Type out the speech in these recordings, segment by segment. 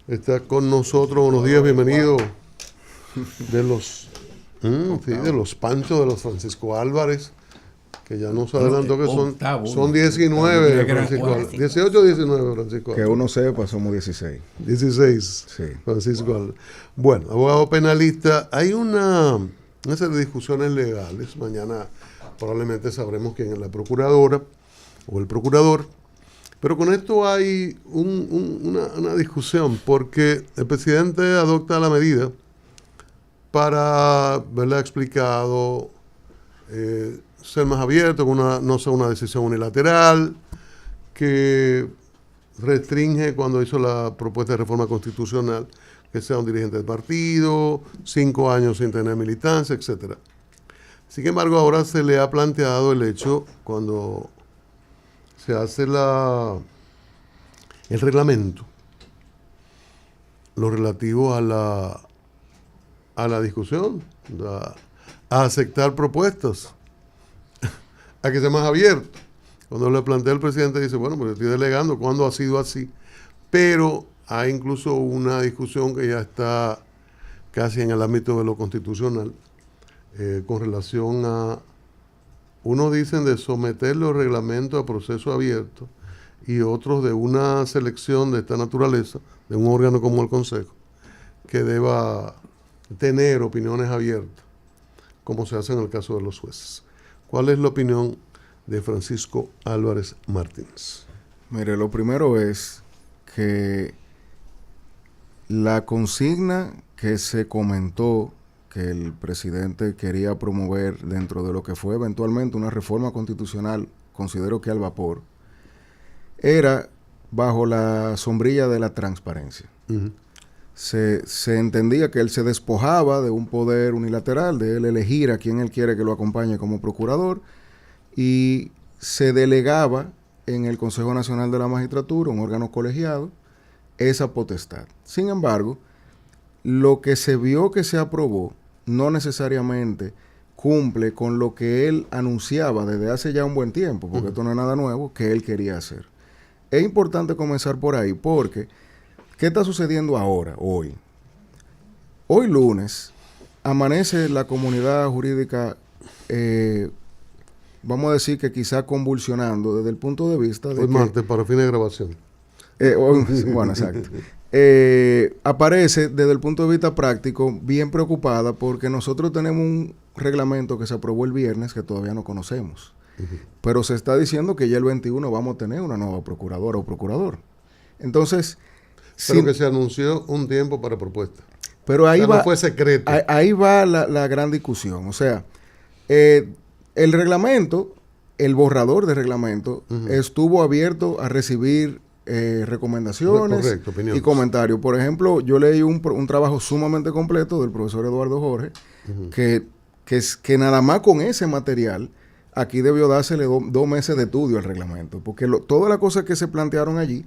Está con nosotros. Buenos días, bienvenido. De los de los Panchos, de los Francisco Álvarez, que ya nos adelantó que son 19, Francisco Álvarez. 18 o 19, Francisco Álvarez. Que uno sepa, somos 16. 16, sí. Francisco Álvarez. Bueno, abogado penalista, hay una serie de discusiones legales. Mañana probablemente sabremos quién es la procuradora o el procurador. Pero con esto hay una discusión, porque el presidente adopta la medida para haberle explicado, ser más abierto, que no sea una decisión unilateral, que restringe cuando hizo la propuesta de reforma constitucional que sea un dirigente del partido, 5 años sin tener militancia, etc. Sin embargo, ahora se le ha planteado el hecho, cuando se hace el reglamento, lo relativo a la discusión, a aceptar propuestas, a que sea más abierto. Cuando le plantea el presidente, dice, bueno, pues estoy delegando, ¿cuándo ha sido así? Pero hay incluso una discusión que ya está casi en el ámbito de lo constitucional, con relación a, unos dicen de someter los reglamentos a proceso abierto y otros de una selección de esta naturaleza, de un órgano como el Consejo, que deba tener opiniones abiertas, como se hace en el caso de los jueces. ¿Cuál es la opinión de Francisco Álvarez Martínez? Mire, lo primero es que la consigna que se comentó que el presidente quería promover dentro de lo que fue eventualmente una reforma constitucional, considero que al vapor, era bajo la sombrilla de la transparencia. Uh-huh. Se entendía que él se despojaba de un poder unilateral, de él elegir a quien él quiere que lo acompañe como procurador, y se delegaba en el Consejo Nacional de la Magistratura, un órgano colegiado, esa potestad. Sin embargo, lo que se vio que se aprobó no necesariamente cumple con lo que él anunciaba desde hace ya un buen tiempo, porque esto no es nada nuevo, que él quería hacer. Es importante comenzar por ahí, porque ¿qué está sucediendo ahora, hoy? Hoy lunes, amanece la comunidad jurídica, vamos a decir que quizá convulsionando desde el punto de vista de hoy martes, para fin de grabación. Bueno, exacto. Aparece desde el punto de vista práctico bien preocupada porque nosotros tenemos un reglamento que se aprobó el viernes que todavía no conocemos. Uh-huh. Pero se está diciendo que ya el 21 vamos a tener una nueva procuradora o procurador. Entonces... Pero que se anunció un tiempo para propuesta. Pero ahí va, no fue secreto. Ahí va la gran discusión. O sea, el reglamento, el borrador de reglamento, uh-huh, estuvo abierto a recibir recomendaciones y comentarios. Por ejemplo, yo leí un trabajo sumamente completo del profesor Eduardo Jorge, uh-huh, que nada más con ese material, aquí debió dársele 2 meses de estudio al reglamento, porque todas las cosas que se plantearon allí,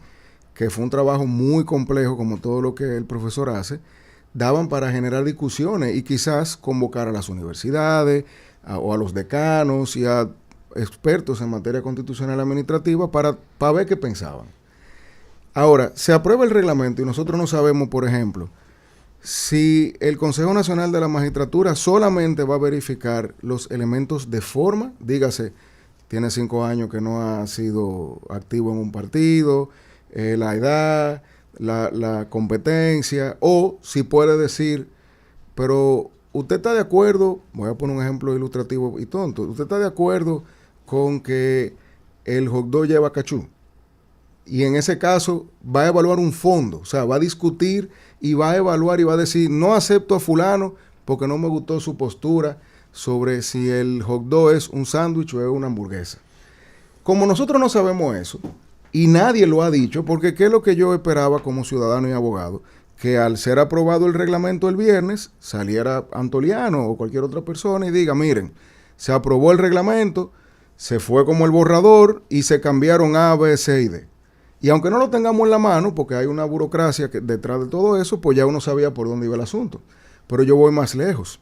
que fue un trabajo muy complejo, como todo lo que el profesor hace, daban para generar discusiones y quizás convocar a las universidades o a los decanos y a expertos en materia constitucional y administrativa para ver qué pensaban. Ahora, se aprueba el reglamento y nosotros no sabemos, por ejemplo, si el Consejo Nacional de la Magistratura solamente va a verificar los elementos de forma, dígase, tiene 5 años que no ha sido activo en un partido, la edad, la competencia, o si puede decir, pero usted está de acuerdo, voy a poner un ejemplo ilustrativo y tonto, usted está de acuerdo con que el hot dog lleva cachú, y en ese caso va a evaluar un fondo, o sea, va a discutir y va a evaluar y va a decir, no acepto a fulano porque no me gustó su postura sobre si el hot dog es un sándwich o es una hamburguesa. Como nosotros no sabemos eso, y nadie lo ha dicho, porque ¿qué es lo que yo esperaba como ciudadano y abogado? Que al ser aprobado el reglamento el viernes, saliera Antoliano o cualquier otra persona y diga, miren, se aprobó el reglamento, se fue como el borrador y se cambiaron A, B, C y D. Y aunque no lo tengamos en la mano, porque hay una burocracia detrás de todo eso, pues ya uno sabía por dónde iba el asunto. Pero yo voy más lejos.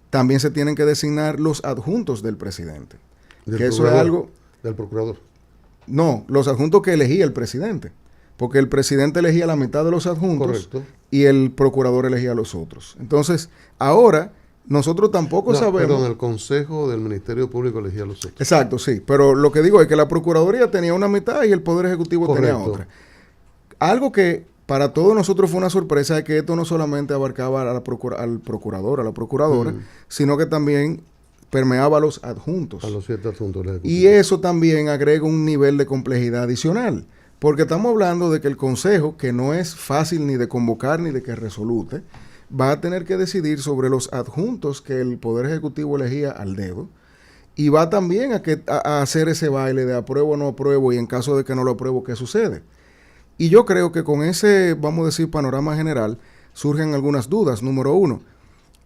También se tienen que designar los adjuntos del presidente. Que eso es algo... Del procurador. No, los adjuntos que elegía el presidente. porque el presidente elegía la mitad de los adjuntos. Correcto. Y el procurador elegía a los otros. Entonces, ahora nosotros tampoco sabemos... Perdón, el Consejo del Ministerio Público elegía a los otros. Exacto, sí. Pero lo que digo es que la Procuraduría tenía una mitad y el Poder Ejecutivo tenía otra. Algo que para todos nosotros fue una sorpresa es que esto no solamente abarcaba al procurador, a la procuradora, sino que también permeaba a los adjuntos. A los 7 adjuntos. Y eso también agrega un nivel de complejidad adicional. Porque estamos hablando de que el Consejo, que no es fácil ni de convocar ni de que resolute, va a tener que decidir sobre los adjuntos que el Poder Ejecutivo elegía al dedo y va también a hacer ese baile de apruebo o no apruebo y en caso de que no lo apruebo, ¿qué sucede? Y yo creo que con ese, vamos a decir, panorama general, surgen algunas dudas. Número 1,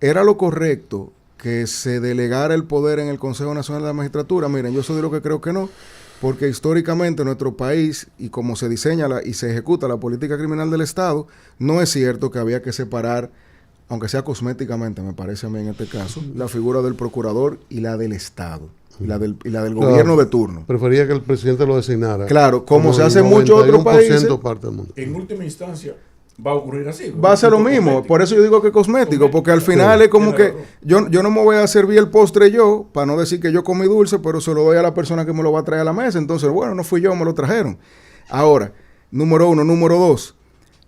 ¿era lo correcto que se delegara el poder en el Consejo Nacional de la Magistratura? Miren, yo soy de lo que creo que no. Porque históricamente en nuestro país, y como se diseña y se ejecuta la política criminal del Estado, no es cierto que había que separar, aunque sea cosméticamente, me parece a mí en este caso, la figura del procurador y la del Estado, y la del gobierno de turno. Prefería que el presidente lo designara. Claro, como se hace en muchos otros países. Parte del mundo. En última instancia, va a ocurrir así. Va a ser lo mismo. Cosmético. Por eso yo digo que cosmético, porque al final es como que yo no me voy a servir el postre yo, para no decir que yo comí dulce, pero se lo doy a la persona que me lo va a traer a la mesa. Entonces, bueno, no fui yo, me lo trajeron. Ahora, número 1. Número 2.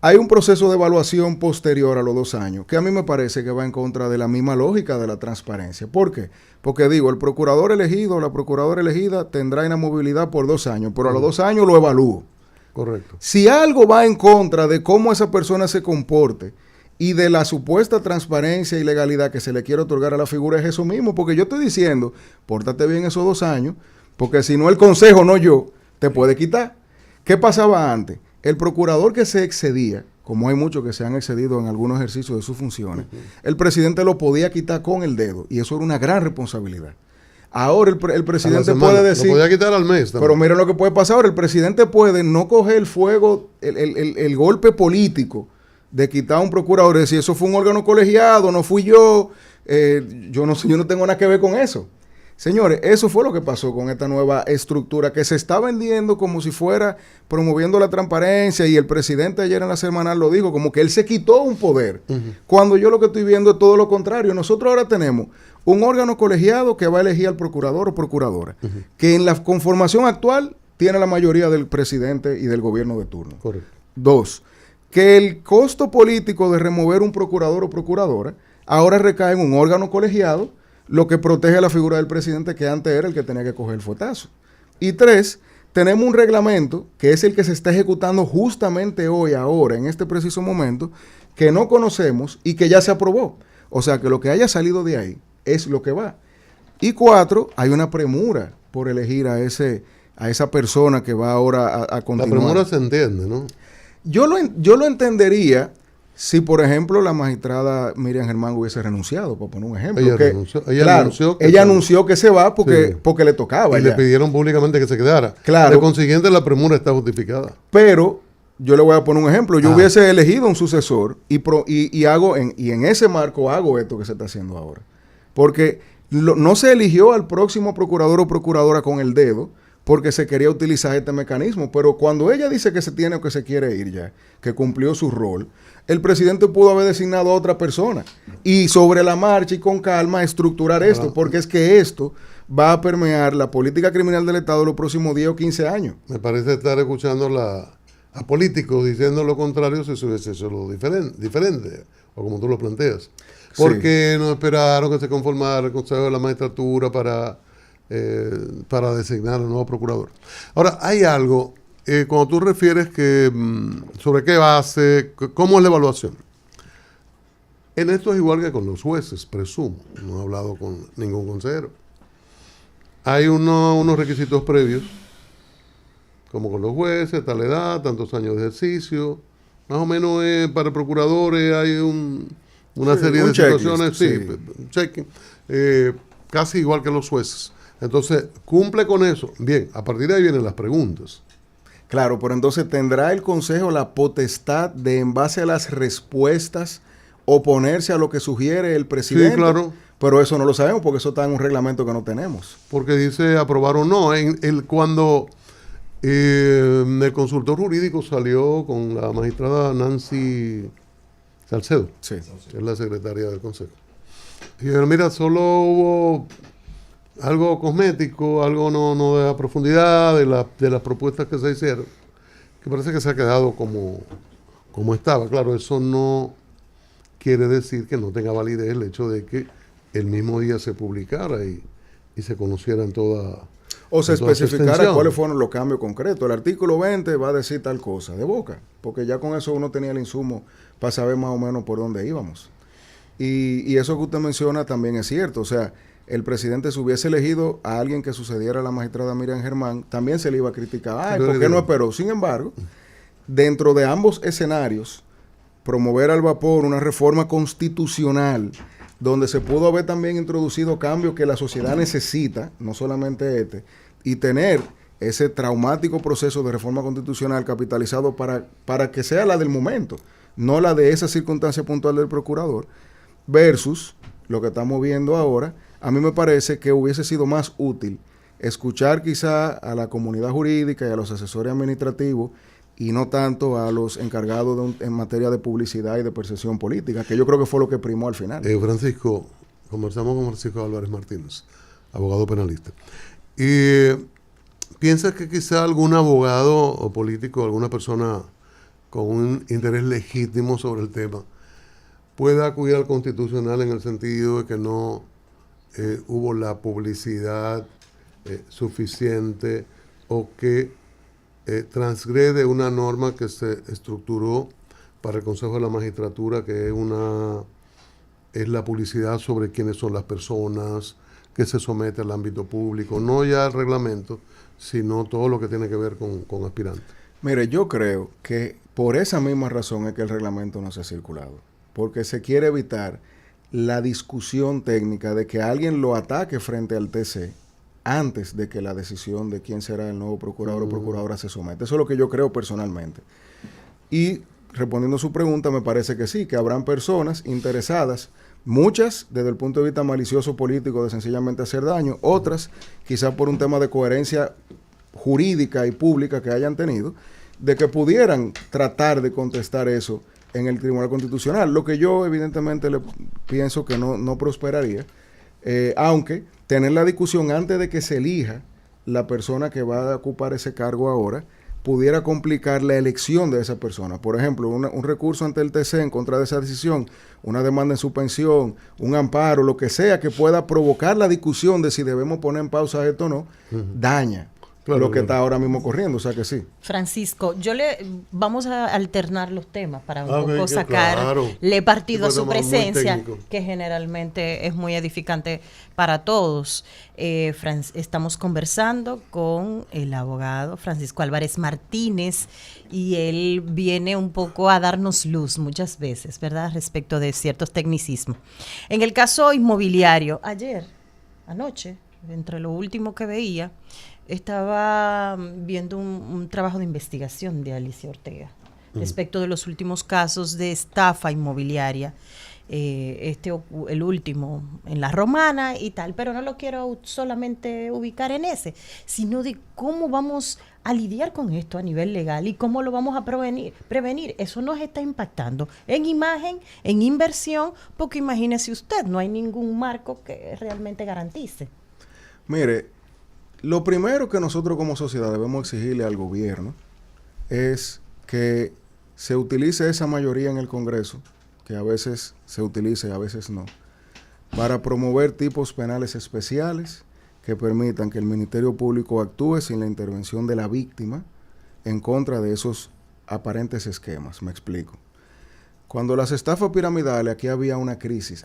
Hay un proceso de evaluación posterior a los 2 años, que a mí me parece que va en contra de la misma lógica de la transparencia. ¿Por qué? Porque digo, el procurador elegido o la procuradora elegida tendrá inamovilidad por 2 años, pero a los 2 años lo evalúo. Correcto. Si algo va en contra de cómo esa persona se comporte y de la supuesta transparencia y legalidad que se le quiere otorgar a la figura, es eso mismo. Porque yo estoy diciendo, pórtate bien esos 2 años, porque si no el consejo, no yo, te puede quitar. ¿Qué pasaba antes? El procurador que se excedía, como hay muchos que se han excedido en algunos ejercicios de sus funciones, el presidente lo podía quitar con el dedo, y eso era una gran responsabilidad. Ahora el presidente puede decir... Lo podía quitar al mes también. Pero miren lo que puede pasar ahora. El presidente puede no coger el fuego, el golpe político de quitar a un procurador y decir, eso fue un órgano colegiado, no fui yo, yo no tengo nada que ver con eso. Señores, eso fue lo que pasó con esta nueva estructura que se está vendiendo como si fuera promoviendo la transparencia, y el presidente ayer en la semanal lo dijo, como que él se quitó un poder. Cuando yo lo que estoy viendo es todo lo contrario. Nosotros ahora tenemos un órgano colegiado que va a elegir al procurador o procuradora, que en la conformación actual tiene la mayoría del presidente y del gobierno de turno. Correcto. 2, que el costo político de remover un procurador o procuradora ahora recae en un órgano colegiado, lo que protege a la figura del presidente, que antes era el que tenía que coger el fuetazo. Y 3, tenemos un reglamento que es el que se está ejecutando justamente hoy, ahora, en este preciso momento, que no conocemos y que ya se aprobó. O sea, que lo que haya salido de ahí es lo que va. Y 4, hay una premura por elegir a esa persona que va ahora a continuar. La premura se entiende, ¿no? Yo lo entendería si, por ejemplo, la magistrada Miriam Germán hubiese renunciado, por poner un ejemplo. Ella anunció que se va porque le tocaba. Y le pidieron públicamente que se quedara. Claro. De consiguiente, la premura está justificada. Pero yo le voy a poner un ejemplo. Yo hubiese elegido un sucesor y en ese marco hago esto que se está haciendo ahora. Porque no se eligió al próximo procurador o procuradora con el dedo, porque se quería utilizar este mecanismo. Pero cuando ella dice que se tiene o que se quiere ir ya, que cumplió su rol, el presidente pudo haber designado a otra persona y sobre la marcha y con calma estructurar esto, porque es que esto va a permear la política criminal del Estado los próximos 10 o 15 años. Me parece estar escuchando a políticos diciendo lo contrario si se hubiese hecho lo diferente, o como tú lo planteas. Porque no esperaron que se conformara el Consejo de la Magistratura para designar al nuevo procurador. Ahora, hay algo, cuando tú refieres que sobre qué base, cómo es la evaluación. En esto es igual que con los jueces, presumo. No he hablado con ningún consejero. Hay unos requisitos previos, como con los jueces, tal edad, tantos años de ejercicio. Más o menos para procuradores hay una serie de situaciones, checking, casi igual que los jueces. Entonces, cumple con eso. Bien, a partir de ahí vienen las preguntas. Claro, pero entonces tendrá el Consejo la potestad de, en base a las respuestas, oponerse a lo que sugiere el presidente. Sí, claro. Pero eso no lo sabemos porque eso está en un reglamento que no tenemos. Porque dice aprobar o no. Cuando El consultor jurídico salió con la magistrada Nancy Salcedo, Sí. que es la secretaria del Consejo. Y dijeron, mira, solo hubo algo cosmético, algo no de la profundidad de las propuestas que se hicieron, que parece que se ha quedado como estaba. Claro, eso no quiere decir que no tenga validez el hecho de que el mismo día se publicara y se conociera en toda o se en toda su especificara extensión. cuáles fueron los cambios concretos. El artículo 20 va a decir tal cosa, de boca, porque ya con eso uno tenía el insumo para saber más o menos por dónde íbamos. Y eso que usted menciona también es cierto. O sea, el presidente, si hubiese elegido a alguien que sucediera a la magistrada Miriam Germán, también se le iba a criticar. Ay, ¿por qué no esperó? Sin embargo, dentro de ambos escenarios, promover al vapor una reforma constitucional donde se pudo haber también introducido cambios que la sociedad necesita, no solamente y tener ese traumático proceso de reforma constitucional capitalizado para que sea la del momento, no la de esa circunstancia puntual del procurador, versus lo que estamos viendo ahora. A mí me parece que hubiese sido más útil escuchar quizá a la comunidad jurídica y a los asesores administrativos y no tanto a los encargados en materia de publicidad y de percepción política, que yo creo que fue lo que primó al final. Francisco, conversamos con Francisco Álvarez Martínez, abogado penalista. Y ¿piensas que quizá algún abogado o político, alguna persona con un interés legítimo sobre el tema, pueda acudir al Constitucional en el sentido de que no hubo la publicidad suficiente o que transgrede una norma que se estructuró para el Consejo de la Magistratura, que es la publicidad sobre quiénes son las personas que se somete al ámbito público, no ya el reglamento, sino todo lo que tiene que ver con aspirantes? Mire, yo creo que por esa misma razón es que el reglamento no se ha circulado, porque se quiere evitar la discusión técnica de que alguien lo ataque frente al TC antes de que la decisión de quién será el nuevo procurador o procuradora se someta. Eso es lo que yo creo personalmente. Y respondiendo a su pregunta, me parece que sí, que habrán personas interesadas, muchas desde el punto de vista malicioso político de sencillamente hacer daño, otras quizás por un tema de coherencia jurídica y pública que hayan tenido, de que pudieran tratar de contestar eso en el Tribunal Constitucional, lo que yo evidentemente pienso que no prosperaría, aunque tener la discusión antes de que se elija la persona que va a ocupar ese cargo ahora pudiera complicar la elección de esa persona. Por ejemplo, un recurso ante el TC en contra de esa decisión, una demanda en suspensión, un amparo, lo que sea que pueda provocar la discusión de si debemos poner en pausa esto o no, daña lo que está ahora mismo corriendo, o sea que sí. Francisco, vamos a alternar los temas para un poco sacarle partido a su presencia, que generalmente es muy edificante para todos. Estamos conversando con el abogado Francisco Álvarez Martínez y él viene un poco a darnos luz muchas veces, ¿verdad?, respecto de ciertos tecnicismos. En el caso inmobiliario, anoche, entre lo último que veía, estaba viendo un trabajo de investigación de Alicia Ortega respecto de los últimos casos de estafa inmobiliaria, el último en La Romana y tal, pero no lo quiero solamente ubicar en ese, sino de cómo vamos a lidiar con esto a nivel legal y cómo lo vamos a prevenir. Eso nos está impactando en imagen, en inversión, porque imagínese usted, no hay ningún marco que realmente garantice. Mire, lo primero que nosotros como sociedad debemos exigirle al gobierno es que se utilice esa mayoría en el Congreso, que a veces se utiliza y a veces no, para promover tipos penales especiales que permitan que el Ministerio Público actúe sin la intervención de la víctima en contra de esos aparentes esquemas. Me explico. Cuando las estafas piramidales, aquí hay una crisis,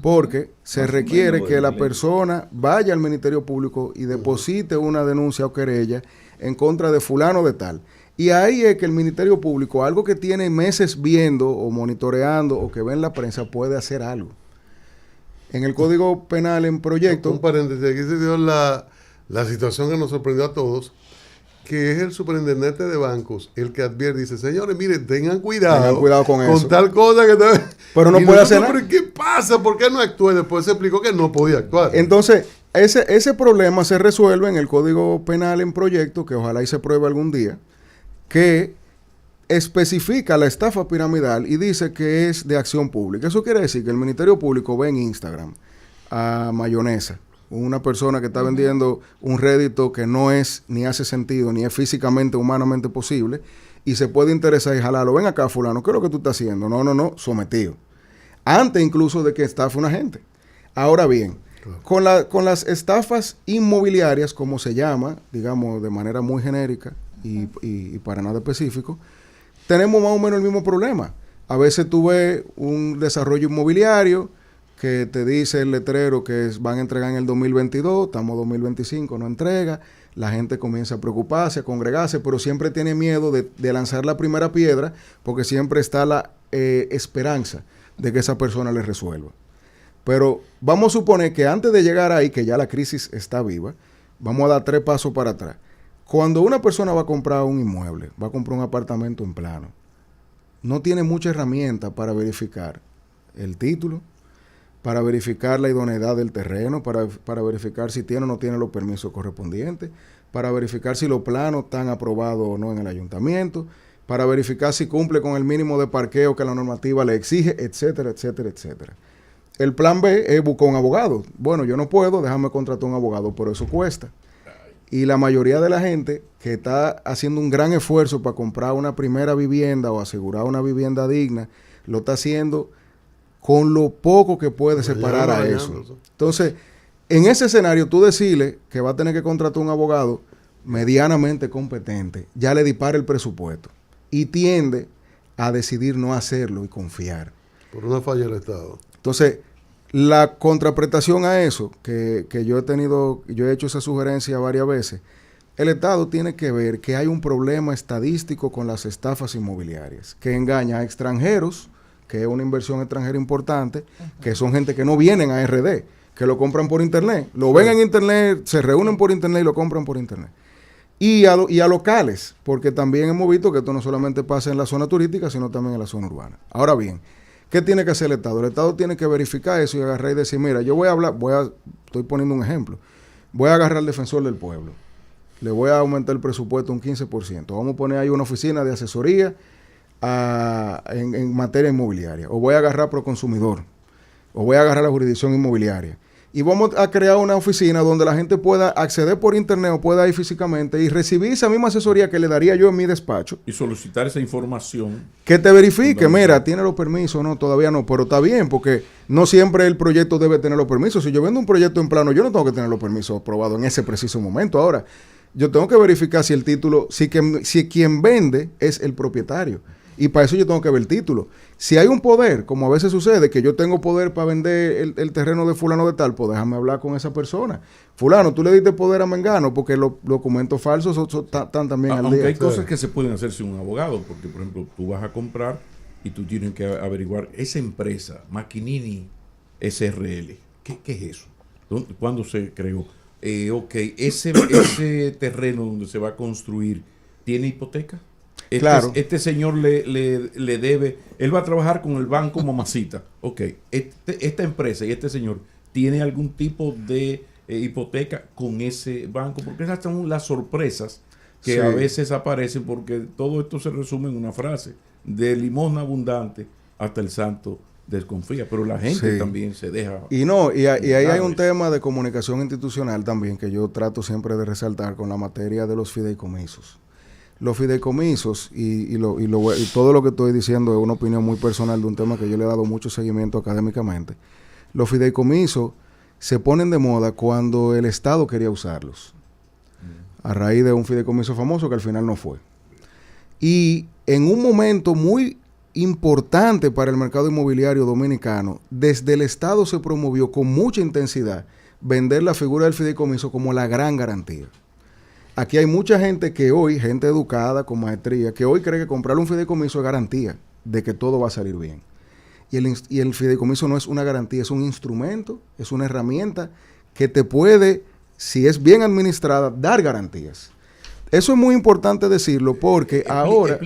porque se requiere que la persona vaya al Ministerio Público y deposite una denuncia o querella en contra de fulano de tal. Y ahí es que el Ministerio Público, algo que tiene meses viendo o monitoreando o que ve en la prensa, puede hacer algo. En el Código Penal en proyecto... Un paréntesis, aquí se dio la situación que nos sorprendió a todos, que es el superintendente de bancos el que advierte, dice, señores, miren, tengan cuidado con eso. Tal cosa que... Pero no puede hacer nada. ¿Pero qué pasa? ¿Por qué no actúa? Después se explicó que no podía actuar. Entonces, ese problema se resuelve en el Código Penal en proyecto, que ojalá y se pruebe algún día, que especifica la estafa piramidal y dice que es de acción pública. Eso quiere decir que el Ministerio Público ve en Instagram a Mayonesa, una persona que está vendiendo un rédito que no es, ni hace sentido, ni es físicamente, humanamente posible, y se puede interesar y jalarlo. Ven acá, fulano, ¿qué es lo que tú estás haciendo? No, sometido. Antes incluso de que estafe una gente. Ahora bien, claro, con las estafas inmobiliarias, como se llama, digamos, de manera muy genérica y para nada específico, tenemos más o menos el mismo problema. A veces tú ves un desarrollo inmobiliario que te dice el letrero que van a entregar en el 2022, estamos en 2025, no entrega, la gente comienza a preocuparse, a congregarse, pero siempre tiene miedo de lanzar la primera piedra porque siempre está la esperanza de que esa persona le resuelva. Pero vamos a suponer que antes de llegar ahí, que ya la crisis está viva, vamos a dar 3 pasos para atrás. Cuando una persona va a comprar un inmueble, va a comprar un apartamento en plano, no tiene mucha herramienta para verificar el título, para verificar la idoneidad del terreno, para verificar si tiene o no tiene los permisos correspondientes, para verificar si los planos están aprobados o no en el ayuntamiento, para verificar si cumple con el mínimo de parqueo que la normativa le exige, etcétera, etcétera, etcétera. El plan B es buscar un abogado. Bueno, yo no puedo, déjame contratar un abogado, pero eso cuesta. Y la mayoría de la gente que está haciendo un gran esfuerzo para comprar una primera vivienda o asegurar una vivienda digna, lo está haciendo con lo poco que puede separar a eso. Entonces, en ese escenario, tú decirle que va a tener que contratar un abogado medianamente competente, ya le dispara el presupuesto y tiende a decidir no hacerlo y confiar. Por una falla del Estado. Entonces, la contraprestación a eso, que yo he hecho esa sugerencia varias veces, el Estado tiene que ver que hay un problema estadístico con las estafas inmobiliarias, que engaña a extranjeros, que es una inversión extranjera importante, que son gente que no vienen a RD, que lo compran por internet, lo ven en internet, se reúnen por internet y lo compran por internet. Y a locales, porque también hemos visto que esto no solamente pasa en la zona turística, sino también en la zona urbana. Ahora bien, ¿qué tiene que hacer el Estado? El Estado tiene que verificar eso y agarrar y decir, mira, yo estoy poniendo un ejemplo, voy a agarrar al defensor del pueblo, le voy a aumentar el presupuesto un 15%, vamos a poner ahí una oficina de asesoría en materia inmobiliaria, o voy a agarrar Proconsumidor, o voy a agarrar la jurisdicción inmobiliaria, y vamos a crear una oficina donde la gente pueda acceder por internet o pueda ir físicamente y recibir esa misma asesoría que le daría yo en mi despacho. Y solicitar esa información. Que te verifique, mira, tiene los permisos, no, todavía no, pero está bien, porque no siempre el proyecto debe tener los permisos. Si yo vendo un proyecto en plano, yo no tengo que tener los permisos aprobados en ese preciso momento. Ahora, yo tengo que verificar si el título, si quien vende es el propietario. Y para eso yo tengo que ver el título. Si hay un poder, como a veces sucede, que yo tengo poder para vender el terreno de fulano de tal, pues déjame hablar con esa persona. Fulano, tú le diste poder a Mengano porque los documentos falsos están también al día. Aunque hay cosas que se pueden hacer sin un abogado, porque por ejemplo, tú vas a comprar y tú tienes que averiguar esa empresa, Maquinini SRL, ¿qué es eso? ¿Cuándo se creó? Ese terreno donde se va a construir, ¿tiene hipoteca? Claro. Este señor le debe, él va a trabajar con el banco Mamacita. Ok, esta empresa y este señor tiene algún tipo de hipoteca con ese banco, porque esas son las sorpresas que a veces aparecen, porque todo esto se resume en una frase: de limosna abundante hasta el santo desconfía, pero la gente también se deja. Y ahí hay un tema de comunicación institucional también que yo trato siempre de resaltar con la materia de los fideicomisos. Los fideicomisos y todo lo que estoy diciendo es una opinión muy personal de un tema que yo le he dado mucho seguimiento académicamente. Los fideicomisos se ponen de moda cuando el Estado quería usarlos, a raíz de un fideicomiso famoso que al final no fue. Y en un momento muy importante para el mercado inmobiliario dominicano, desde el Estado se promovió con mucha intensidad vender la figura del fideicomiso como la gran garantía. Aquí hay mucha gente que hoy, gente educada, con maestría, que hoy cree que comprar un fideicomiso es garantía de que todo va a salir bien. Y el fideicomiso no es una garantía, es un instrumento, es una herramienta que te puede, si es bien administrada, dar garantías. Eso es muy importante decirlo porque ahora...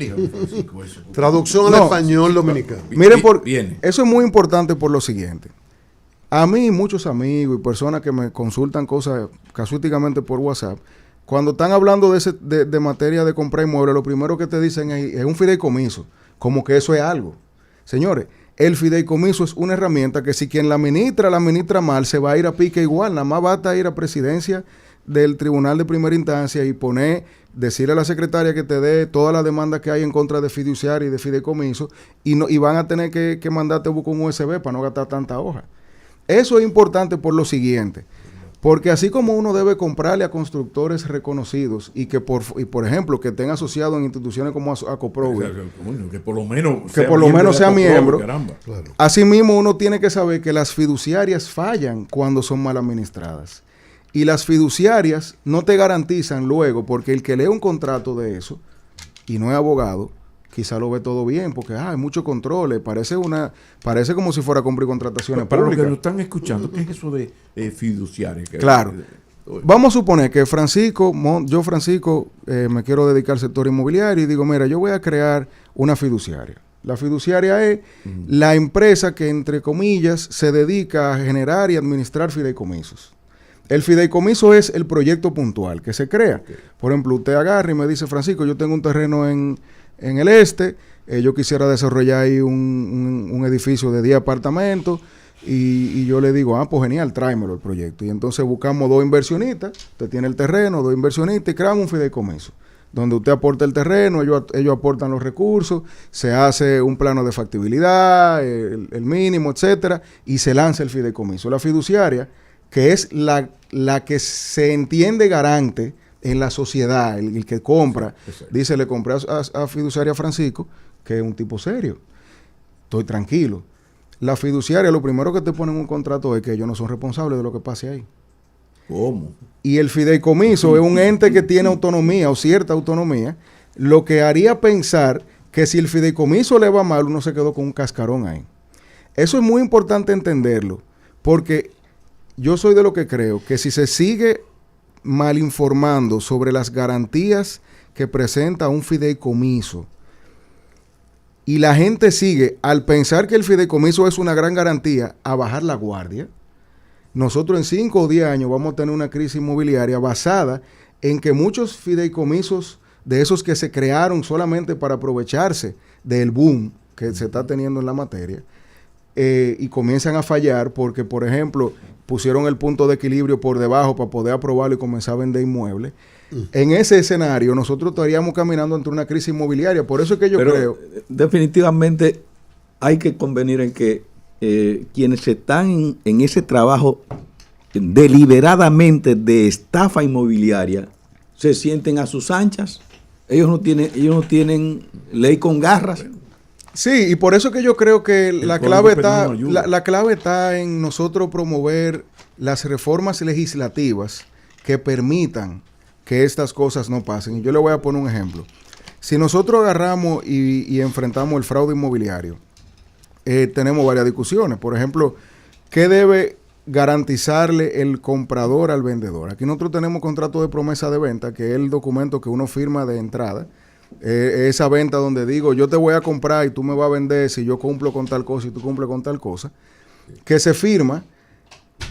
Traducción al español dominicano. Miren, eso es muy importante por lo siguiente. A mí, muchos amigos y personas que me consultan cosas casuísticamente por WhatsApp, cuando están hablando de materia de comprar inmuebles, lo primero que te dicen es un fideicomiso, como que eso es algo. Señores, el fideicomiso es una herramienta que si quien la administra mal, se va a ir a pique igual. Nada más basta ir a presidencia del tribunal de primera instancia y decirle a la secretaria que te dé toda la demanda que hay en contra de fiduciario y de fideicomiso y van a tener que mandarte a buscar un USB para no gastar tanta hoja. Eso es importante por lo siguiente, porque así como uno debe comprarle a constructores reconocidos y por ejemplo, que estén asociados en instituciones como ACOPROVI, que por lo menos sea miembro, claro. Asimismo uno tiene que saber que las fiduciarias fallan cuando son mal administradas. Y las fiduciarias no te garantizan luego, porque el que lee un contrato de eso y no es abogado, quizá lo ve todo bien, porque hay muchos controles, parece como si fuera compra y contrataciones para públicas. Para los que lo están escuchando, ¿qué es eso de fiduciarios? Claro. Vamos a suponer que Francisco, me quiero dedicar al sector inmobiliario y digo, mira, yo voy a crear una fiduciaria. La fiduciaria es la empresa que, entre comillas, se dedica a generar y administrar fideicomisos. El fideicomiso es el proyecto puntual que se crea. Okay. Por ejemplo, usted agarra y me dice, Francisco, yo tengo un terreno en el este, yo quisiera desarrollar ahí un edificio de 10 apartamentos y yo le digo, pues genial, tráemelo el proyecto. Y entonces buscamos 2 inversionistas, usted tiene el terreno, 2 inversionistas y creamos un fideicomiso, donde usted aporta el terreno, ellos aportan los recursos, se hace un plano de factibilidad, el mínimo, etcétera, y se lanza el fideicomiso. La fiduciaria, que es la que se entiende garante en la sociedad, el que compra, dice, le compré a fiduciaria Francisco, que es un tipo serio, estoy tranquilo. La fiduciaria, lo primero que te ponen en un contrato es que ellos no son responsables de lo que pase ahí. ¿Cómo? Y el fideicomiso es un ente que tiene autonomía o cierta autonomía, lo que haría pensar que si el fideicomiso le va mal, uno se quedó con un cascarón ahí. Eso es muy importante entenderlo, porque yo soy de lo que creo que si se sigue mal informando sobre las garantías que presenta un fideicomiso y la gente sigue, al pensar que el fideicomiso es una gran garantía, a bajar la guardia, nosotros en 5 o 10 años vamos a tener una crisis inmobiliaria basada en que muchos fideicomisos de esos que se crearon solamente para aprovecharse del boom que se está teniendo en la materia, y comienzan a fallar porque, por ejemplo, pusieron el punto de equilibrio por debajo para poder aprobarlo y comenzar a vender inmuebles. En ese escenario, nosotros estaríamos caminando ante una crisis inmobiliaria. Por eso es que yo creo... Definitivamente hay que convenir en que quienes están en ese trabajo deliberadamente de estafa inmobiliaria se sienten a sus anchas. Ellos no tienen ley con garras. Sí, y por eso que yo creo que la clave está en nosotros promover las reformas legislativas que permitan que estas cosas no pasen. Y yo le voy a poner un ejemplo. Si nosotros agarramos y enfrentamos el fraude inmobiliario, tenemos varias discusiones. Por ejemplo, ¿qué debe garantizarle el comprador al vendedor? Aquí nosotros tenemos contrato de promesa de venta, que es el documento que uno firma de entrada. Esa venta donde digo, yo te voy a comprar y tú me vas a vender si yo cumplo con tal cosa y tú cumples con tal cosa, que se firma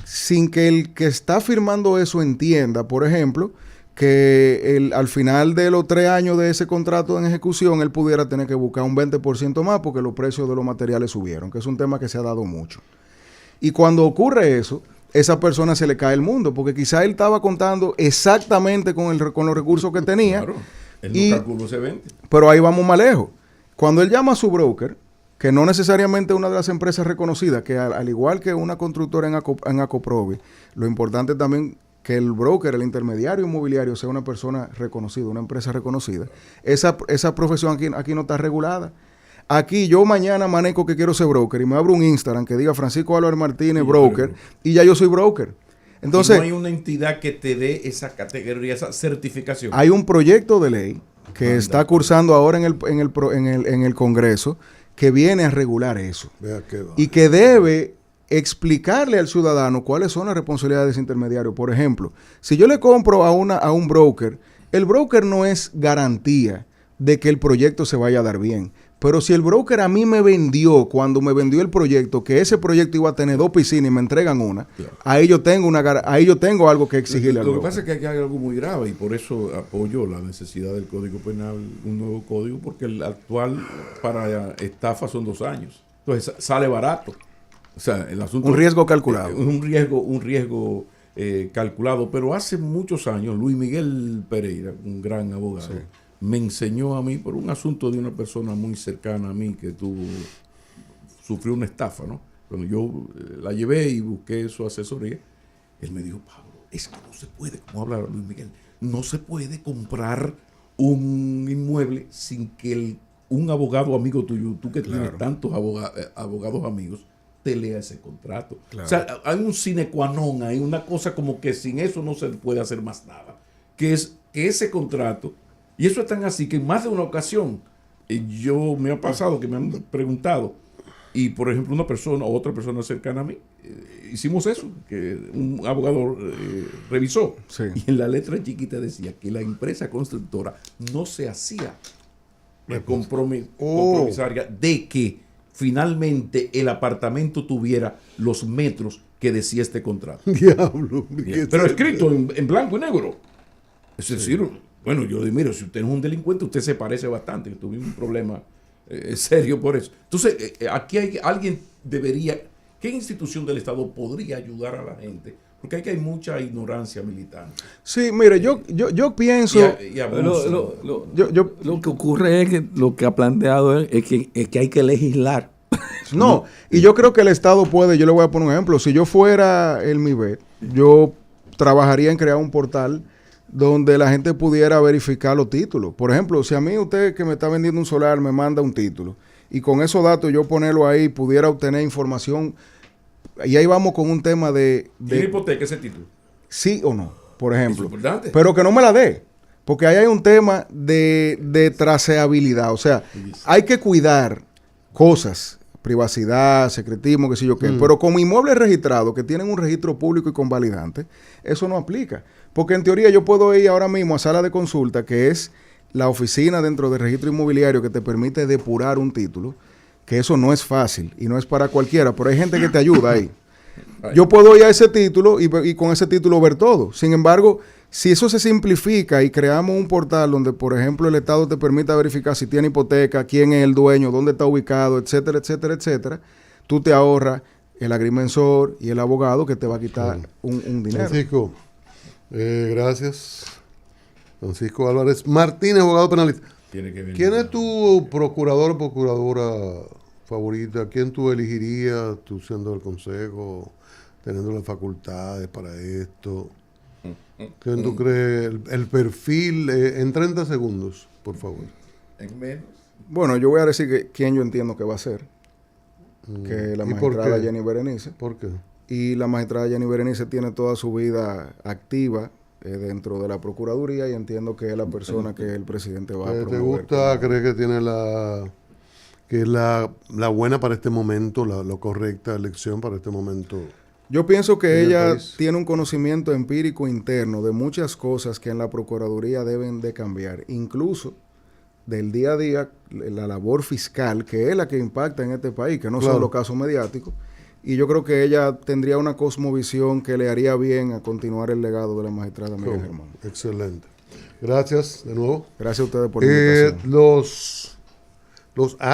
sin que el que está firmando eso entienda, por ejemplo, que al final de los 3 años de ese contrato en ejecución, él pudiera tener que buscar un 20% más porque los precios de los materiales subieron, que es un tema que se ha dado mucho. Y cuando ocurre eso, esa persona se le cae el mundo, porque quizá él estaba contando exactamente con los recursos que tenía. Claro. Él no calculó ese 20. Pero ahí vamos más lejos. Cuando él llama a su broker, que no necesariamente es una de las empresas reconocidas, que al igual que una constructora en ACOPROVI, lo importante también que el broker, el intermediario inmobiliario, sea una persona reconocida, una empresa reconocida. Esa profesión aquí no está regulada. Aquí yo mañana amanezco que quiero ser broker y me abro un Instagram que diga Francisco Álvarez Martínez, broker, y ya yo soy broker. Entonces, no hay una entidad que te dé esa categoría, esa certificación. Hay un proyecto de ley que está cursando ahora en el Congreso que viene a regular eso. Y que debe explicarle al ciudadano cuáles son las responsabilidades de ese intermediario. Por ejemplo, si yo le compro a un broker, el broker no es garantía de que el proyecto se vaya a dar bien, Pero si el broker a mí me vendió, cuando me vendió el proyecto, que ese proyecto iba a tener 2 piscinas y me entregan una, claro, ahí yo tengo algo que exigirle al broker. Lo que pasa es que aquí hay algo muy grave y por eso apoyo la necesidad del Código Penal, un nuevo código, porque el actual para estafa son 2 años. Entonces sale barato. O sea, el asunto, un riesgo calculado. Un riesgo calculado. Pero hace muchos años, Luis Miguel Pereira, un gran abogado, sí, me enseñó a mí por un asunto de una persona muy cercana a mí que sufrió una estafa, ¿no? Cuando yo la llevé y busqué su asesoría, él me dijo, Pablo, es que no se puede, como habla Luis Miguel, no se puede comprar un inmueble sin que un abogado amigo tuyo, tú que claro, tienes tantos abogados amigos, te lea ese contrato. Claro. O sea, hay un sine qua non, hay una cosa como que sin eso no se puede hacer más nada, que es que ese contrato. Y eso es tan así que en más de una ocasión me ha pasado que me han preguntado, y por ejemplo otra persona cercana a mí, hicimos eso, que un abogado revisó, sí, y en la letra chiquita decía que la empresa constructora no se hacía compromisaria de que finalmente el apartamento tuviera los metros que decía este contrato. Diablo. Pero escrito en blanco y negro. Es decir, sí, bueno, yo digo, mire, si usted no es un delincuente, usted se parece bastante, que tuvimos un problema serio por eso. Entonces, aquí alguien debería, ¿qué institución del Estado podría ayudar a la gente? Porque aquí hay mucha ignorancia militante. Sí, mire, yo pienso... Lo que ocurre es que lo que ha planteado es que hay que legislar. No, y yo creo que el Estado puede, yo le voy a poner un ejemplo, si yo fuera el MIBET, yo trabajaría en crear un portal donde la gente pudiera verificar los títulos. Por ejemplo, si a mí usted que me está vendiendo un solar me manda un título y con esos datos yo ponerlo ahí, pudiera obtener información, y ahí vamos con un tema de ¿Quién hipoteca ese título? Sí o no, por ejemplo. Pero que no me la dé, porque ahí hay un tema de traceabilidad. O sea, hay que cuidar cosas, privacidad, secretismo, qué sé yo qué. Pero como inmuebles registrados que tienen un registro público y convalidante, eso no aplica. Porque en teoría yo puedo ir ahora mismo a sala de consulta, que es la oficina dentro del registro inmobiliario que te permite depurar un título, que eso no es fácil y no es para cualquiera, pero hay gente que te ayuda ahí. Yo puedo ir a ese título y con ese título ver todo. Sin embargo, si eso se simplifica y creamos un portal donde, por ejemplo, el Estado te permita verificar si tiene hipoteca, quién es el dueño, dónde está ubicado, etcétera, etcétera, etcétera, tú te ahorras el agrimensor y el abogado que te va a quitar un dinero. Francisco, gracias. Francisco Álvarez Martínez, abogado penalista. ¿Quién es tu procurador o procuradora favorita? ¿Quién tú elegirías, tú siendo el consejo, teniendo las facultades para esto? ¿Quién tú crees? El perfil, en 30 segundos, por favor. En menos. Bueno, yo voy a decir quién yo entiendo que va a ser. Que la magistrada Jenny Berenice. ¿Por qué? Y la magistrada Jenny Berenice tiene toda su vida activa dentro de la Procuraduría y entiendo que es la persona que el presidente va a promover. ¿Te gusta? ¿Crees que tiene la buena para este momento, la correcta elección para este momento? Yo pienso que ella tiene un conocimiento empírico interno de muchas cosas que en la Procuraduría deben de cambiar, incluso del día a día, la labor fiscal, que es la que impacta en este país, que no son los casos mediáticos. Y yo creo que ella tendría una cosmovisión que le haría bien a continuar el legado de la magistrada Miriam Germán. Excelente. Gracias de nuevo. Gracias a ustedes por la invitación. Los